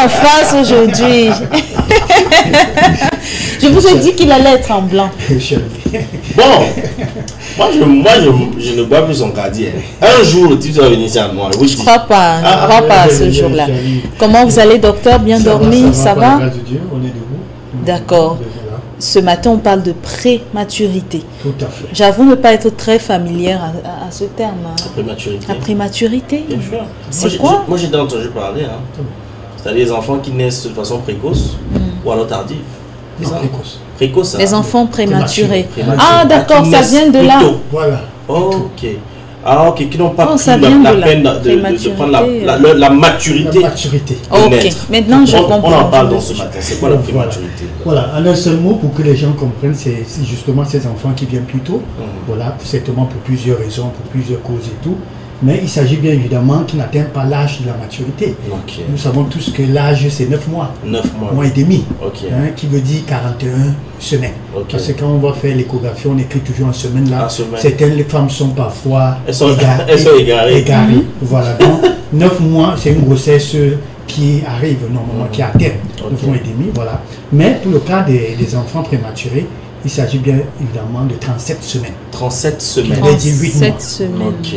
en face aujourd'hui. Je vous ai dit qu'il allait être en blanc. Bon, je ne bois plus son caddie. Un jour, le type va venir ici à moi. Je ne crois pas, ce jour-là. Comment vous allez, docteur? Bien dormi? Ça va? On est debout. D'accord. Ce matin, on parle de prématurité. Tout à fait. J'avoue ne pas être très familière à ce terme. Prématurité. La prématurité. Bien sûr. C'est quoi? Moi, j'ai entendu parler. C'est-à-dire les enfants qui naissent de façon précoce ou alors tardive. Précoce. Les enfants prématurés. Prématurés. Ah, d'accord, ça vient de là. Voilà. Ok. Ah, ok, qui n'ont pas pris ça la peine de prendre la maturité. La maturité. Ok, maintenant je comprends. On en parle dans ce matin. C'est quoi la prématurité? Voilà, en un seul mot, pour que les gens comprennent, c'est justement ces enfants qui viennent plus tôt. Voilà, certainement pour plusieurs raisons, pour plusieurs causes et tout. Mais il s'agit bien évidemment qu'ils n'atteignent pas l'âge de la maturité. Okay. Nous savons tous que l'âge, c'est 9 mois. 9 mois. Mois et demi. Okay. Qui veut dire 41 semaines. Okay. Parce que quand on va faire l'échographie, on écrit toujours en semaine là. Semaine. Certaines les femmes sont parfois égarées. Voilà, donc 9 mois, c'est une grossesse qui arrive normalement, qui atteint 9 mois et demi. Voilà. Mais pour le cas des enfants prématurés, il s'agit bien évidemment de 37 semaines. 37 semaines. 37 semaines. Ok.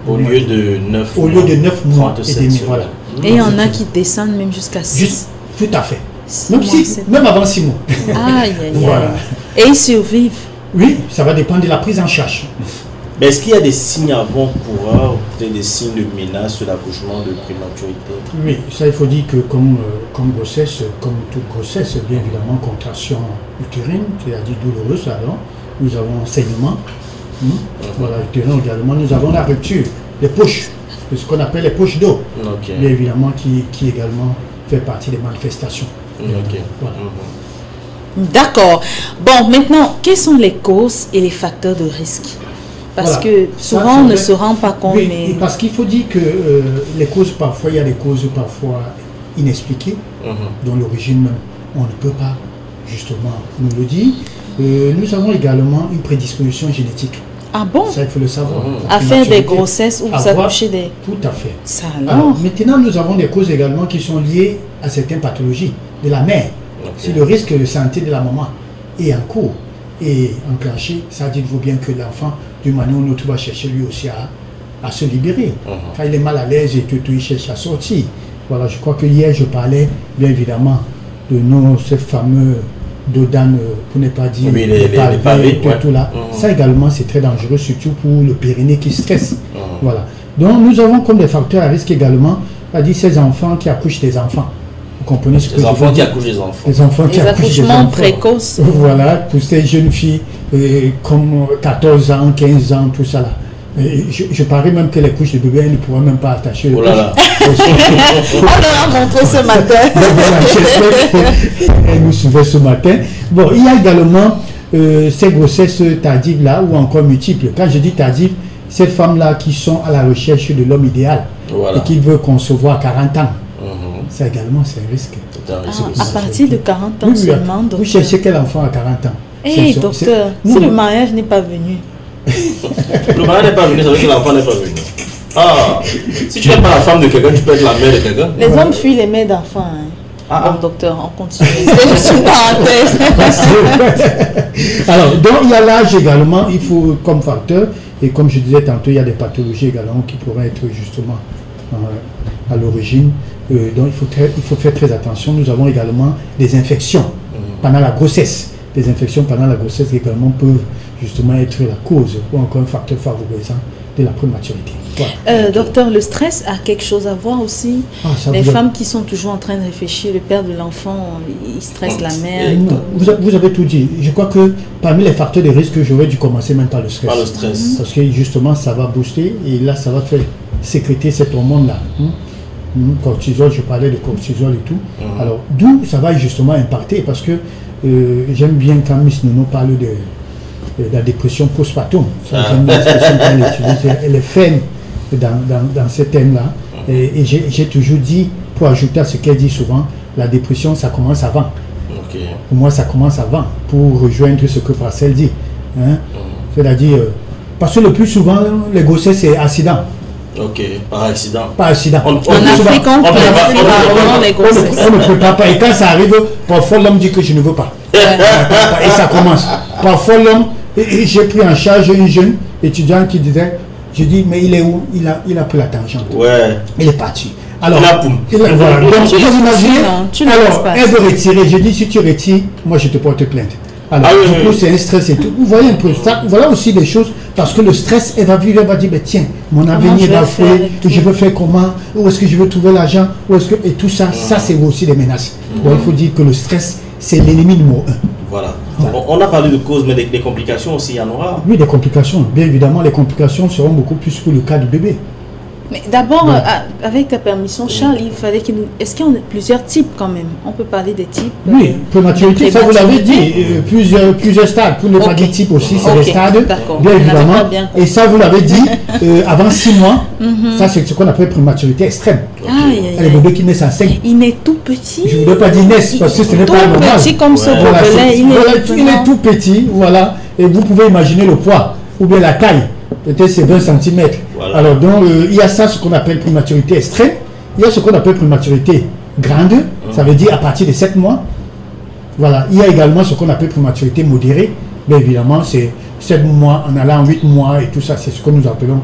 Au lieu de 9 mois. Au lieu de 9 mois et demi, voilà. Et il y en a qui descendent même jusqu'à 6. Tout à fait. Même avant 6 mois. Aïe, aïe, voilà. Et ils survivent. Oui, ça va dépendre de la prise en charge. Mais est-ce qu'il y a des signes avant-coureurs, peut-être des signes de menace sur l'accouchement de prématurité? Oui, ça il faut dire que comme grossesse, comme toute grossesse, bien évidemment, contraction utérine, c'est-à-dire douloureuse, alors, nous avons saignement, voilà, utérin également, nous avons la rupture des poches, ce qu'on appelle les poches d'eau, bien évidemment, qui également fait partie des manifestations. Voilà. D'accord. Bon, maintenant, quelles sont les causes et les facteurs de risque? Parce que souvent, on ne se rend pas compte. Oui, parce qu'il faut dire que les causes, parfois, il y a des causes parfois inexpliquées, dont l'origine même, on ne peut pas justement nous le dire. Nous avons également une prédisposition génétique. Ah bon? Ça, il faut le savoir. À faire des grossesses ou vous accoucher des... Tout à fait. Ça alors, maintenant, nous avons des causes également qui sont liées à certaines pathologies de la mère. Si le risque de santé de la maman est en cours et enclenché, ça dit bien que l'enfant, d'une manière ou d'une autre, va chercher lui aussi à se libérer. Quand il est mal à l'aise et tout, il cherche à sortir. Voilà, je crois que hier, je parlais bien évidemment de ces fameux dodanes, pour ne pas dire les pavés, tout là. Ça également, c'est très dangereux, surtout pour le périnée qui stresse. Voilà. Donc, nous avons comme des facteurs à risque également, c'est-à-dire ces enfants qui accouchent des enfants. Vous comprenez ce que je veux dire? Les enfants qui accouchent des enfants. Les enfants qui accouchent des enfants. précoces. Voilà, pour ces jeunes filles comme 14 ans, 15 ans, tout ça là. Je parie même que les couches de bébé, elles ne pourraient même pas attacher. Oh là là. On l'a montré ce matin. Voilà, j'espère qu'elle nous suivait ce matin. Bon, il y a également ces grossesses tardives là, ou encore multiples. Quand je dis tardives, ces femmes-là qui sont à la recherche de l'homme idéal et qui veulent concevoir à 40 ans. Ça également, c'est un risque. À partir de 40 ans seulement. Vous cherchez quel enfant à 40 ans? Eh, docteur, si le mariage n'est pas venu. Le mariage n'est pas venu, ça veut dire que l'enfant n'est pas venu. Ah, si tu n'es pas la femme de quelqu'un, tu peux être la mère de quelqu'un. Les hommes fuient les mères d'enfants. Bon, docteur, on continue. C'est juste une parenthèse. Alors, donc il y a l'âge également, il faut comme facteur, et comme je disais tantôt, il y a des pathologies également qui pourraient être justement à l'origine. Donc il faut faire très attention. Nous avons également des infections pendant la grossesse. Les infections pendant la grossesse également peuvent justement être la cause ou encore un facteur favorisant de la prématurité. Voilà. Docteur, le stress a quelque chose à voir aussi. Les femmes qui sont toujours en train de réfléchir, le père de l'enfant, il stresse la mère. Non, vous avez tout dit. Je crois que parmi les facteurs de risque, j'aurais dû commencer même par le stress. Par le stress. Parce que justement, ça va booster et là, ça va faire sécréter cet hormone-là. Cortisol, je parlais de cortisol et tout. Alors, d'où ça va justement impacter parce que j'aime bien quand Miss Nono parle de la dépression postpartum. J'aime bien l'expression qu'elle utilise. Elle est ferme dans ce thème-là. Et j'ai toujours dit, pour ajouter à ce qu'elle dit souvent, la dépression, ça commence avant. Pour moi, ça commence avant, pour rejoindre ce que Parcel dit. C'est-à-dire, parce que le plus souvent, les grossesses, c'est accident. Ok, par accident. Par accident. En Afrique, on prépare les grossesses. On ne prépare pas. Et quand ça arrive, parfois l'homme dit que je ne veux pas. Et ça commence. Parfois l'homme, j'ai pris en charge une jeune étudiante qui disait, je dis, mais il est où? Il a pris la tangente. Ouais. Il est parti. Alors, voilà. Donc, vous imaginez, alors, elle veut retirer. Je dis, si tu retires, moi je te porte plainte. Alors, du coup, c'est un stress et tout. Vous voyez un peu ça. Voilà aussi des choses, parce que le stress, elle va vivre, elle va dire, mais tiens, mon avenir va fouiller, je veux faire comment, où est-ce que je veux trouver l'argent, et tout ça, ça c'est aussi des menaces. Donc, il faut dire que le stress, c'est l'ennemi numéro 1. Voilà. On a parlé de causes, mais des complications aussi, il y en aura. Oui, des complications. Bien évidemment, les complications seront beaucoup plus pour le cas du bébé. Mais d'abord, avec ta permission, Charles, il fallait qu'il nous... Est-ce qu'il y en a plusieurs types quand même? On peut parler des types. Oui, prématurité, ça vous l'avez dit, plusieurs stades. Pour ne pas dire type aussi, c'est des stades, bien évidemment. Et ça, vous l'avez dit, avant 6 mois, ça c'est ce qu'on appelle prématurité extrême. Les bébés qui naissent à 5. Il est tout petit. Je ne voudrais pas dire naissent, parce que ce n'est pas normal. Tout petit comme ce gobelet. Il est tout petit, voilà. Et vous pouvez imaginer le poids, ou bien la taille. Peut-être c'est 20 cm. Voilà. Alors, donc, il y a ça, ce qu'on appelle prématurité extrême. Il y a ce qu'on appelle prématurité grande. Ça veut dire à partir de 7 mois. Voilà. Il y a également ce qu'on appelle prématurité modérée. Bien évidemment, c'est 7 mois en allant 8 mois et tout ça. C'est ce que nous appelons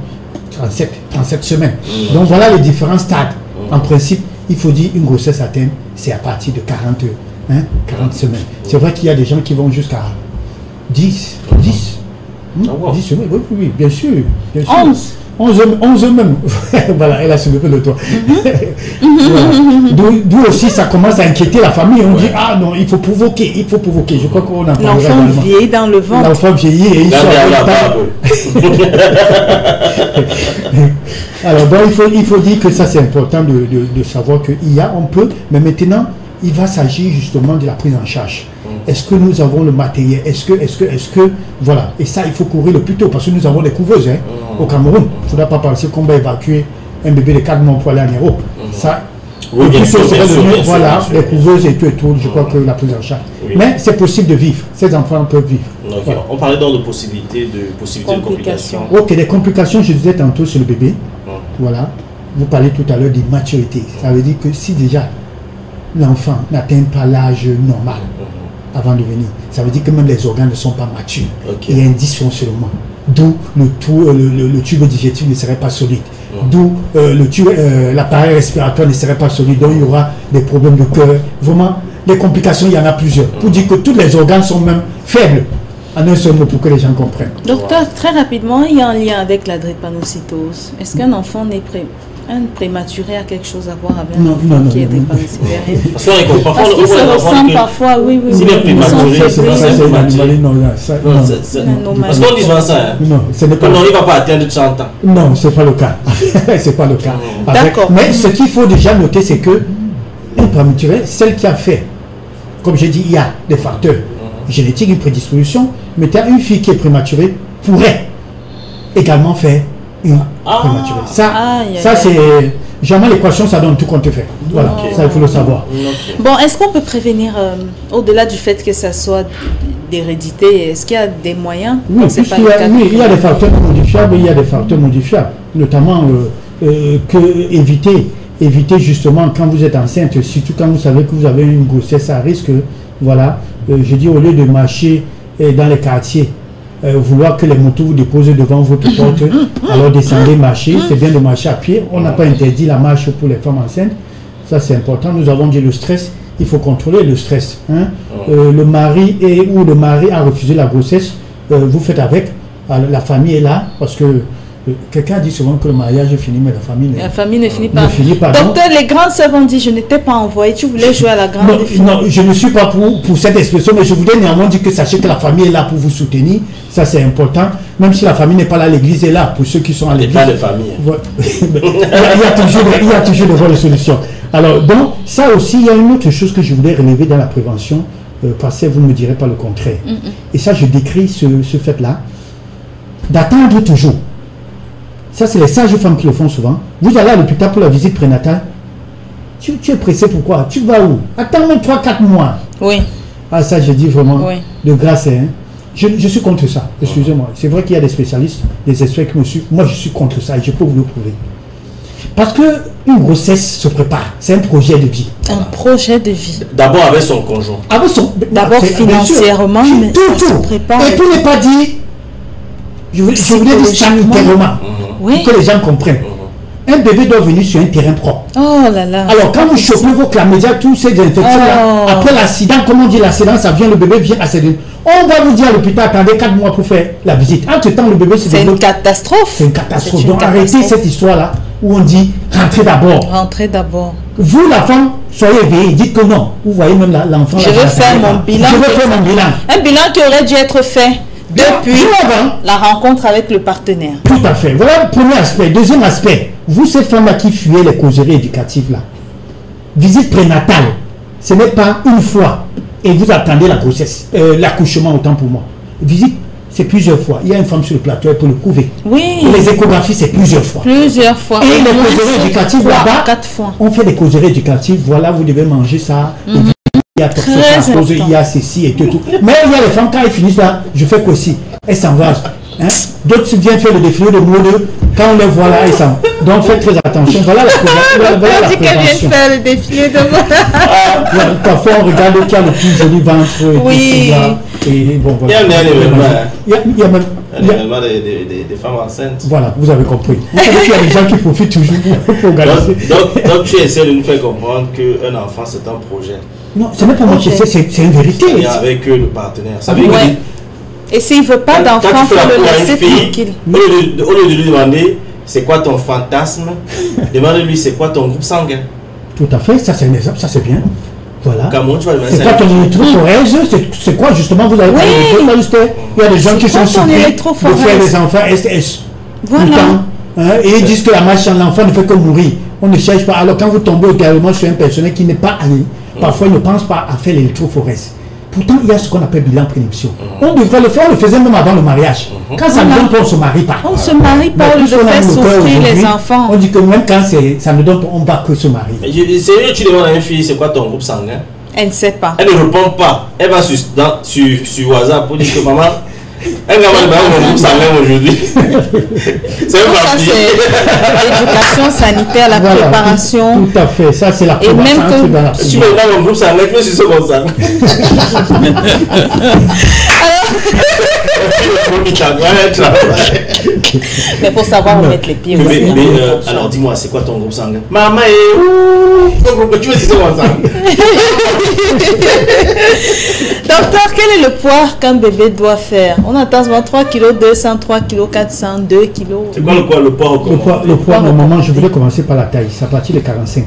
37 semaines. Donc, voilà les différents stades. En principe, il faut dire une grossesse atteinte, c'est à partir de 40 semaines. C'est vrai qu'il y a des gens qui vont jusqu'à 10. 10 semaines, oui, bien sûr. 11 même. Voilà, elle a soulevé le toit. D'où aussi ça commence à inquiéter la famille. On dit, ah non, il faut provoquer. Je crois qu'on a parlé. L'enfant vieillit dans le ventre. L'enfant vieillit et il sort. Alors, donc, il faut dire que ça, c'est important de savoir on peut, mais maintenant, il va s'agir justement de la prise en charge. Est-ce que nous avons le matériel? Est-ce que, voilà. Et ça, il faut courir le plus tôt, parce que nous avons des couveuses au Cameroun. Il ne faudra pas penser qu'on va évacuer un bébé de 4 mois pour aller en Europe. Ça, oui, bien sûr, voilà, les couveuses et tout, je crois que la prise en charge. Oui. Mais c'est possible de vivre. Ces enfants peuvent vivre. Okay. Voilà. On parlait donc de possibilités de complications. Ok, les complications, je disais tantôt sur le bébé. Voilà. Vous parlez tout à l'heure d'immaturité. Ça veut dire que si déjà l'enfant n'atteint pas l'âge normal, avant de venir. Ça veut dire que même les organes ne sont pas matures. Il y a un dysfonctionnement. D'où le tube digestif ne serait pas solide. D'où l'appareil respiratoire ne serait pas solide. Donc il y aura des problèmes de cœur. Vraiment, les complications, il y en a plusieurs. Pour dire que tous les organes sont même faibles. En un seul mot pour que les gens comprennent. Docteur, très rapidement, il y a un lien avec la drépanocytose. Est-ce qu'un enfant n'est prématuré a quelque chose à voir avec un enfant qui est drépanocytaire? Parce qu'ils se ressemblent parfois, oui. S'il est prématuré, c'est un animal. Parce qu'on dit souvent ça. Non, ce n'est pas. Non, il ne va pas atteindre 100 ans. Non, ce n'est pas le cas. C'est pas le cas. D'accord. Mais ce qu'il faut déjà noter, c'est que une prématurée, celle qui a fait, comme j'ai dit, il y a des facteurs génétiques, une prédisposition, mais une fille qui est prématurée pourrait également faire une prématurée. Ça c'est... Jamais l'équation, ça donne tout compte fait. Voilà, ça il faut le savoir. Bon, est-ce qu'on peut prévenir, au-delà du fait que ça soit d'hérédité, est-ce qu'il y a des moyens? Oui, il y a des facteurs modifiables, notamment éviter justement quand vous êtes enceinte, surtout quand vous savez que vous avez une grossesse à risque, voilà, je dis au lieu de marcher dans les quartiers, vouloir que les motos vous déposent devant votre porte, alors descendez, marcher, c'est bien de marcher à pied. On n'a pas interdit la marche pour les femmes enceintes, ça c'est important. Nous avons dit le stress, il faut contrôler le stress. Le mari ou le mari a refusé la grossesse, vous faites avec, la famille est là, parce que quelqu'un dit souvent que le mariage est fini, mais la famille ne finit pas. Docteur, les grandes sœurs ont dit, je n'étais pas envoyée, tu voulais jouer à la grande fille. Non, je ne suis pas pour cette expression, mais je voudrais néanmoins dire que sachez que la famille est là pour vous soutenir, ça c'est important, même si la famille n'est pas là, l'église est là, pour ceux qui sont à l'église. Pas de famille. il y a toujours de bonnes solutions. Alors, donc, ça aussi, il y a une autre chose que je voulais relever dans la prévention, parce que vous ne me direz pas le contraire. Et ça, je décris ce fait-là, d'attendre toujours. Ça, c'est les sages-femmes qui le font souvent. Vous allez à l'hôpital pour la visite prénatale. Tu es pressé, pourquoi? Tu vas où? Attends même 3-4 mois. Oui. Ah, ça, je dis vraiment de grâce. Je suis contre ça. Excusez-moi. C'est vrai qu'il y a des spécialistes, des experts qui me suivent. Moi, je suis contre ça et je peux vous le prouver. Parce qu'une grossesse se prépare. C'est un projet de vie. Un projet de vie. D'abord avec son conjoint. D'abord financièrement, mais tout. se prépare. Et pour ne pas dire, je voulais dire sanitairement, pour que les gens comprennent. Un bébé doit venir sur un terrain propre. Oh là là. Alors, quand vous chopez vos chlamydia, tous ces infections-là, après l'accident, comme on dit l'accident, ça vient, le bébé vient à céder. On va vous dire à l'hôpital, attendez 4 mois pour faire la visite. Entre-temps, le bébé se développe. C'est une catastrophe. C'est une catastrophe. Donc, arrêtez cette histoire-là où on dit rentrez d'abord. Rentrez d'abord. Vous, la femme, soyez éveillée, dites que non. Vous voyez même l'enfant. Je veux faire mon bilan. Je veux faire mon bilan. Un bilan qui aurait dû être fait depuis la rencontre avec le partenaire. Tout à fait. Voilà le premier aspect. Deuxième aspect, vous, ces femmes-là qui fuyez les causeries éducatives, là, visite prénatale, ce n'est pas une fois et vous attendez la grossesse, l'accouchement, autant pour moi. Visite, c'est plusieurs fois. Il y a une femme sur le plateau, elle peut le prouver. Oui. Et les échographies, c'est plusieurs fois. Plusieurs fois. Et les causeries éducatives, là-bas, 4 fois. On fait des causeries éducatives, voilà, vous devez manger ça. Il y a il y a ceci et tout. Mais il y a les femmes, quand elles finissent là, je fais qu'aussi. Elles s'en vont. Hein? D'autres viennent faire le défilé de mode. Quand on les voit là, elles s'en vont. Donc faites très attention. Voilà la prévention. On dit qu'elles viennent faire le défilé de mode. Parfois on regarde qui a le plus joli ventre. Oui. Et bon, voilà. Il y a un événement. Il y a même l'événement des femmes enceintes. Voilà, vous avez compris. Vous savez qu'il y a des gens qui profitent toujours pour organiser. Donc tu essaies de nous faire comprendre qu'un enfant c'est un projet. Non, ce n'est pas moi qui sais, c'est une vérité. Et avec le partenaire. Ça veut dire et s'il ne veut pas d'enfant, il faut le laisser tranquille. Au lieu de lui demander c'est quoi ton fantasme, demande-lui c'est quoi ton groupe sanguin. Tout à fait, ça c'est un exemple, ça c'est bien. Voilà. C'est quoi ton électrophorèse? C'est quoi justement vous avez parlé il y a des gens qui sont surpris de faire des enfants STS. Voilà. Et ils disent que la marche en l'enfant ne fait que mourir. On ne cherche pas. Alors quand vous tombez également sur un personnel qui n'est pas allé, parfois il ne pense pas à faire l'électrophorèse. Pourtant, il y a ce qu'on appelle bilan prédiction. On devrait le faire, on le faisait même avant le mariage. Quand ça ne donne pas, on ne se marie pas. On ne se marie pas, on fait souffrir les enfants. On dit que même quand ça ne donne pas, on ne va que se marier. Sérieux, tu demandes à une fille, c'est quoi ton groupe sanguin? Elle ne sait pas. Elle ne répond pas. Elle va sur WhatsApp pour dire que maman, elle va me mon groupe sanguin aujourd'hui. C'est un parti. L'éducation sanitaire, la préparation. Tout à fait, ça c'est la préparation. Et même que si tu me donnes mon groupe sanguin, tu peux sur ce comme ça. Mais pour savoir où mettre les pieds aussi. Alors dis-moi, c'est quoi ton groupe sanguin? Maman est où? Tu veux dire comme ça? Docteur, quel est le poids qu'un bébé doit faire? On attend souvent 3 kg 200, 3 kg 400, 2 kg. C'est quoi le poids? Le poids, normalement, je voulais commencer par la taille. C'est à partir de 45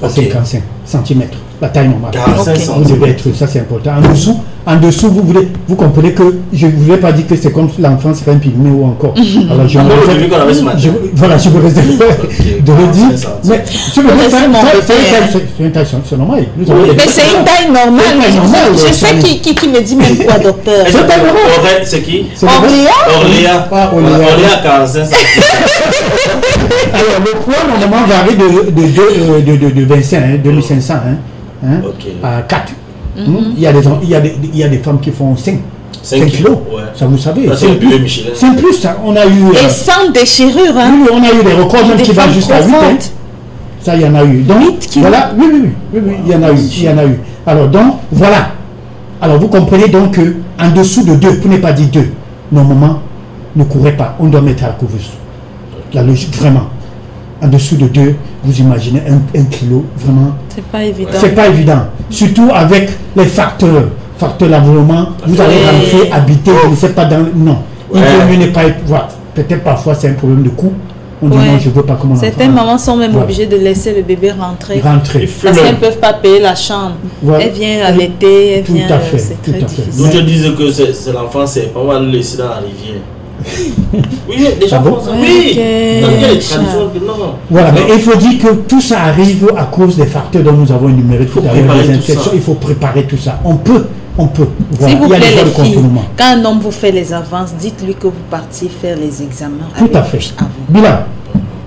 à 55 cm. La taille normale. 45 cm. Vous devez être, ça c'est important. En dessous, vous comprenez que je ne voulais pas dire que c'est comme l'enfant serait un pygmée ou encore. Alors je me réserve de le dire. Mais c'est une taille, c'est normal. Mais c'est une taille normale. Je sais qui me dit même quoi, docteur. C'est qui? Orléa. Orléa 45 cm. Alors le poids normalement varie de 25, 2500 à 4. Il y a des femmes qui font 5 kilos. Ouais. Ça vous savez. C'est plus. C'est plus ça. On a eu. Et sans déchirure. Oui, on a eu des records même qui vont jusqu'à 8. Ça, il y en a eu. Donc, 8 kilos. Voilà. Oui, il y en a eu. Alors donc voilà. Alors vous comprenez donc que en dessous de 2, pour ne pas dire 2, normalement, ne courez pas. On doit mettre à la couveuse. La logique vraiment. En dessous de 2, vous imaginez 1 kilo, vraiment. C'est pas évident. C'est pas évident. Surtout avec les facteurs l'environnement, vous allez rentrer, habiter, je ne sais pas dans. Non. Il vaut mieux ne pas être. Voilà. Peut-être parfois c'est un problème de coût. On dit non, je ne veux pas comment. Certaines mamans sont même obligées de laisser le bébé rentrer. Parce qu'elles ne peuvent pas payer la chambre. Elle vient allaiter, elle vient. Tout à fait. C'est très difficile. Donc je disais que c'est l'enfant, c'est on va le laisser dans la rivière. Oui, déjà oui. Voilà, mais il faut dire que tout ça arrive à cause des facteurs dont nous avons énuméré. Il faut préparer tout ça. On peut. Voilà. S'il vous plaît, les filles, quand un homme vous fait les avances, dites-lui que vous partiez faire les examens. Tout à fait. Bilan.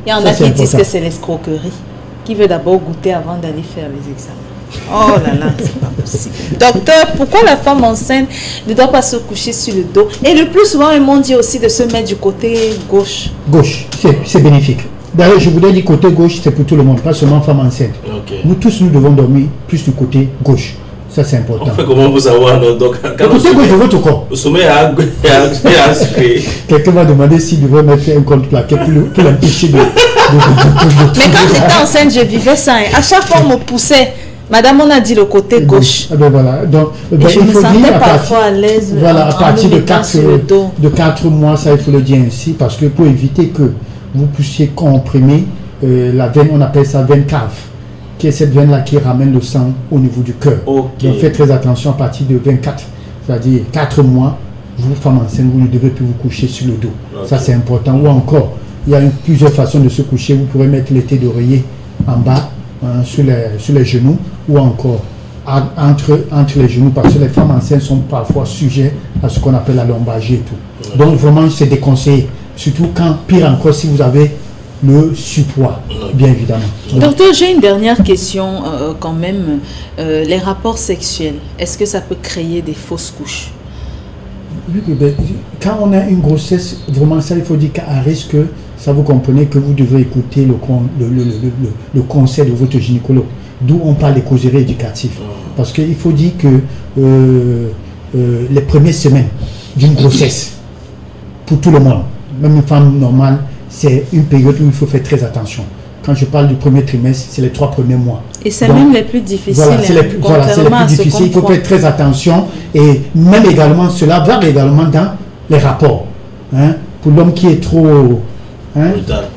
Il y en a qui disent que c'est l'escroquerie, qui veut d'abord goûter avant d'aller faire les examens. Oh là là, c'est pas possible. Docteur, pourquoi la femme enceinte ne doit pas se coucher sur le dos? Et le plus souvent, ils m'ont dit aussi de se mettre du côté gauche. Gauche, c'est bénéfique. D'ailleurs, je voudrais dire côté gauche, c'est pour tout le monde, pas seulement femmes enceintes. Nous tous, nous devons dormir plus du côté gauche. Ça, c'est important. On fait comment vous savoir, donc, le côté gauche de votre corps. Au sommet, quelqu'un m'a demandé s'il devrait mettre un compte plaqué pour l'empêcher de... Mais quand j'étais enceinte, je vivais ça. À chaque fois, on me poussait. Madame, on a dit le côté gauche. Ben voilà. Donc, il faut dire parfois à l'aise. Voilà, à partir de 4 mois, ça il faut le dire ainsi, parce que pour éviter que vous puissiez comprimer la veine, on appelle ça veine cave, qui est cette veine-là qui ramène le sang au niveau du cœur. Donc faites très attention à partir de 24, c'est-à-dire 4 mois, vous, femme enceinte, vous ne devez plus vous coucher sur le dos. Ça c'est important. Ou encore, il y a plusieurs façons de se coucher. Vous pourrez mettre l'été d'oreiller en bas, sur les genoux, ou encore entre les genoux, parce que les femmes enceintes sont parfois sujets à ce qu'on appelle la lombalgie et tout. Donc vraiment c'est déconseillé, surtout quand, pire encore, si vous avez le surpoids, bien évidemment. Docteur, j'ai une dernière question quand même. Les rapports sexuels, est-ce que ça peut créer des fausses couches? Quand on a une grossesse, vraiment ça, il faut dire qu'à risque, ça vous comprenez que vous devez écouter le conseil de votre gynécologue, d'où on parle des causeries éducatives. Parce qu'il faut dire que les premières semaines d'une grossesse, pour tout le monde, même une femme normale, c'est une période où il faut faire très attention. Quand je parle du premier trimestre, c'est les 3 premiers mois. Et c'est même les plus difficiles. Voilà, c'est les plus difficiles. Il faut faire très attention. Et même également, cela va également dans les rapports. Hein, pour l'homme qui est trop... Hein,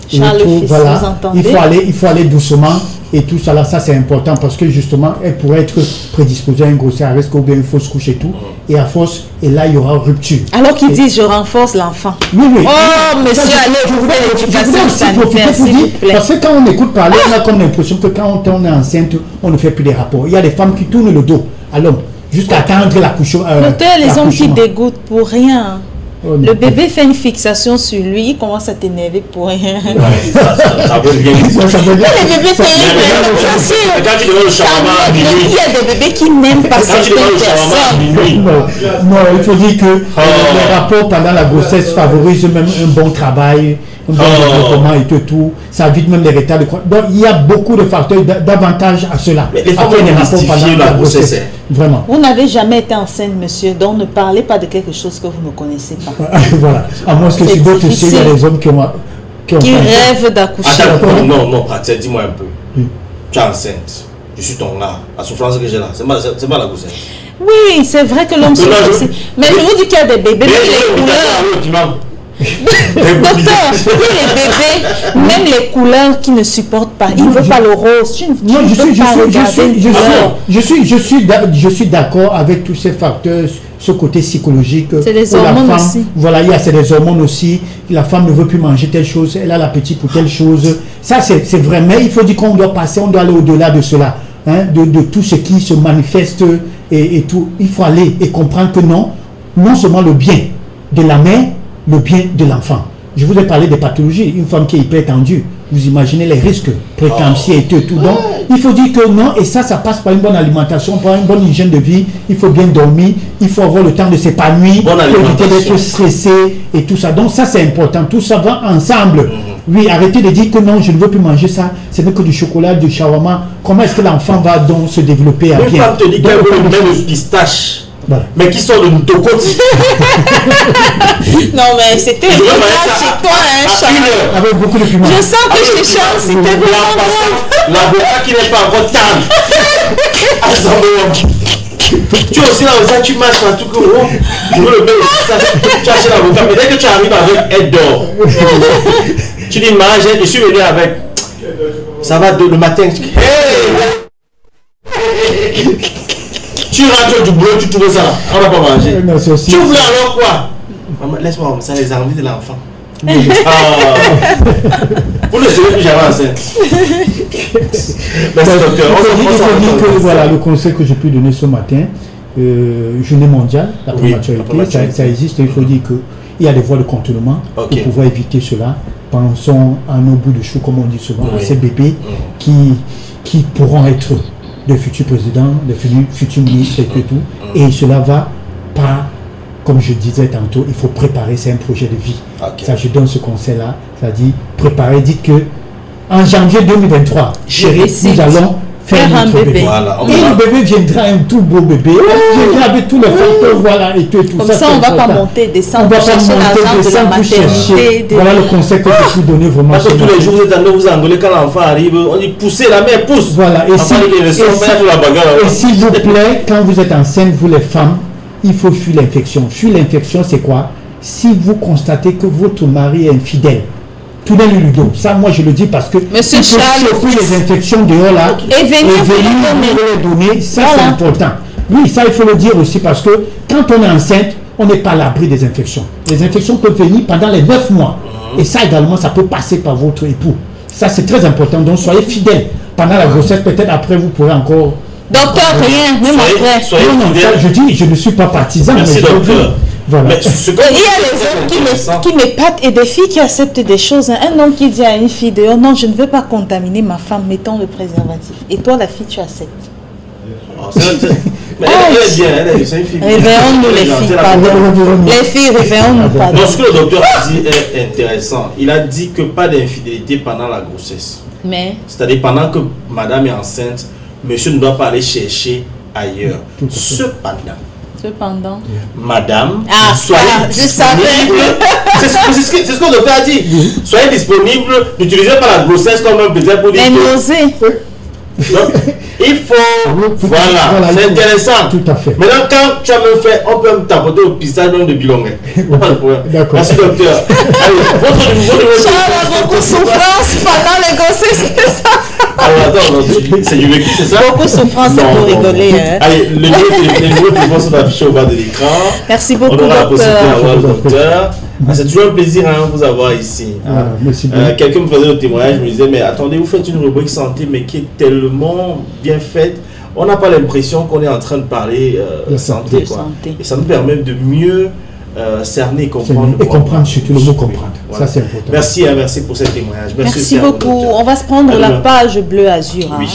Charles trop, fils, voilà, vous entendez? il faut aller doucement. Et tout ça, là, ça c'est important parce que justement, elle pourrait être prédisposée à une grossesse à risque ou bien une fausse couche et tout. Et à force, et là, il y aura rupture. Alors qu'il dit, je renforce l'enfant. Oui, oui. Oh, monsieur, allez, je voulais l'éducation sanitaire, s'il vous plaît. Parce que quand on écoute parler, on a comme l'impression que quand on est enceinte, on ne fait plus des rapports. Il y a des femmes qui tournent le dos à l'homme jusqu'à attendre l'accouchement. Docteur, les hommes qui dégoûtent pour rien. Le bébé fait une fixation sur lui, il commence à t'énerver pour rien. Ça veut bien. Les bébés il y a des bébés qui n'aiment pas certaines personnes. Non, il faut dire que les rapports pendant la grossesse favorisent même un bon travail, un bon développement et tout. Ça évite même les retards de croissance. Donc il y a beaucoup de facteurs d'avantages à cela. Mais les femmes ont mystifié la grossesse. Vraiment. Vous n'avez jamais été enceinte, monsieur, donc ne parlez pas de quelque chose que vous ne connaissez pas. Voilà. À moins que si d'autres il y a des hommes qui rêvent d'accoucher. Non, dis-moi un peu. Tu es enceinte. Je suis ton là. La souffrance que j'ai là, c'est pas la grossesse. Oui, c'est vrai que l'homme souffre. Mais je vous dis qu'il y a des bébés. Docteur, les bébés, même les couleurs qui ne supportent pas, ils ne veulent pas le rose. Je suis d'accord avec tous ces facteurs, ce côté psychologique. C'est des hormones aussi. Voilà, c'est des hormones aussi. La femme ne veut plus manger telle chose, elle a l'appétit pour telle chose. Ça, c'est vrai, mais il faut dire qu'on doit passer, on doit aller au-delà de cela, hein, de tout ce qui se manifeste et tout. Il faut aller et comprendre que non seulement le bien de la mère, le bien de l'enfant. Je vous ai parlé des pathologies. Une femme qui est hyper tendue, vous imaginez les risques, préclampsie et tout. Donc, il faut dire que non, et ça passe par une bonne alimentation, par une bonne hygiène de vie. Il faut bien dormir, il faut avoir le temps de s'épanouir, pour éviter d'être stressé et tout ça. Donc, ça, c'est important. Tout ça va ensemble. Oui, arrêtez de dire que non, je ne veux plus manger ça. Ce n'est que du chocolat, du shawarma. Comment est-ce que l'enfant va donc se développer à bien? Une femme te dit qu'elle veut même le pistache. Voilà. Mais qui sort de Moutokoti. Non, mais c'était chez toi, hein, Charles. Avec beaucoup de piment. Je sens que chez Charles, c'était vraiment bon. L'avocat qui n'est pas encore table. Tu es aussi là, ça, tu marches dans tout que je veux le mettre. Tu achètes l'avocat, mais dès que tu arrives avec elle dort, tu dis, mange, je suis venu avec. Ça va le matin. Tu rentres du boulot, tu trouves ça là. On va pas manger. Tu voulais alors quoi? Maman, laisse-moi, ça les envies de l'enfant. Vous ne savez plus jamais enceinte. Merci docteur. Voilà le conseil que j'ai pu donner ce matin. Journée mondiale, la prématurité, ça existe. Il faut dire qu'il y a des voies de contournement pour pouvoir éviter cela. Pensons à nos bouts de chou, comme on dit souvent, à ces bébés qui pourront être des futurs présidents, des futurs ministres et tout. Et cela va pas, comme je disais tantôt, il faut préparer, c'est un projet de vie. Ça, je donne ce conseil-là, ça dit préparer, dites que en janvier 2023, chérie, nous allons faire un bébé. Voilà. Et le bébé viendra un tout beau bébé. Il viendra avec tous les facteurs, voilà, et tout. Comme ça, on ne va pas monter, descendre, on va pas chercher l'argent de la maternité. Voilà le conseil que je vous donner vraiment. Parce que tous les jours, vous êtes en train de vous engueuler quand l'enfant arrive. On dit poussez la mère, pousse. Voilà. Et s'il vous plaît, quand vous êtes enceinte, vous les femmes, il faut fuir l'infection. Fuir l'infection, c'est quoi? Si vous constatez que votre mari est infidèle, tournez-lui le dos. Ça, moi, je le dis parce que Monsieur Charles, les infections dehors là et venir les donner, ça c'est important. Oui, ça il faut le dire aussi parce que quand on est enceinte, on n'est pas à l'abri des infections. Les infections peuvent venir pendant les 9 mois. Et ça également, ça peut passer par votre époux. Ça c'est très important. Donc soyez fidèles pendant la grossesse. Peut-être après vous pourrez encore. Docteur, rien, même après. Je dis, je ne suis pas partisan. Merci, docteur. Voilà. Mais il y a les hommes qui m'épatent et des filles qui acceptent des choses. Un homme qui dit à une fille dehors, non, je ne veux pas contaminer ma femme, mettons le préservatif. Et toi, la fille, tu acceptes. Mais elle est bien, c'est une fille. Réveillons-nous les filles, pardon. Les filles, réveillons-nous, pardon. Donc ce que le docteur a dit est intéressant. Il a dit que pas d'infidélité pendant la grossesse. Mais c'est-à-dire pendant que madame est enceinte, monsieur ne doit pas aller chercher ailleurs. Cependant, madame, soyez disponible. C'est ce que le docteur a dit. Soyez disponible, n'utilisez pas la grossesse comme un prétexte pour dire. Donc, il faut. Voilà, c'est intéressant. Tout à fait. Maintenant, quand tu as même fait, on peut me tapoter au pistage même de Bilonguet. Pas de problème. D'accord. Merci, docteur. Allez, votre niveau. Charles a beaucoup de souffrance pendant les grossesses, c'est ça. Alors, attends, c'est du vécu, c'est ça? Beaucoup de souffrance, c'est pour rigoler. Allez, le numéro de téléphone sont affichés au bas de l'écran. Merci beaucoup, on aura la possibilité d'avoir le docteur. docteur. C'est toujours un plaisir de vous avoir ici. Quelqu'un me faisait le témoignage, me disait, mais attendez, vous faites une rubrique santé, mais qui est tellement bien faite, on n'a pas l'impression qu'on est en train de parler santé, quoi. Et ça nous permet de mieux cerner et comprendre. Et comprendre, surtout le mot comprendre. Voilà. Ça, c'est important. Merci, merci pour ce témoignage. Merci beaucoup. On va se prendre la page bleu azur. Oui.